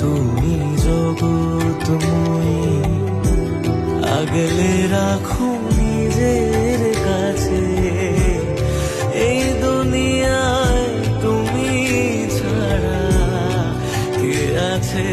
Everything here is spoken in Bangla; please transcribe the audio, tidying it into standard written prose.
তুমি জগৎময়ী, আগলে রাখো নিজের কাছে। এই দুনিয়ায় তুমি ছাড়া কে আছে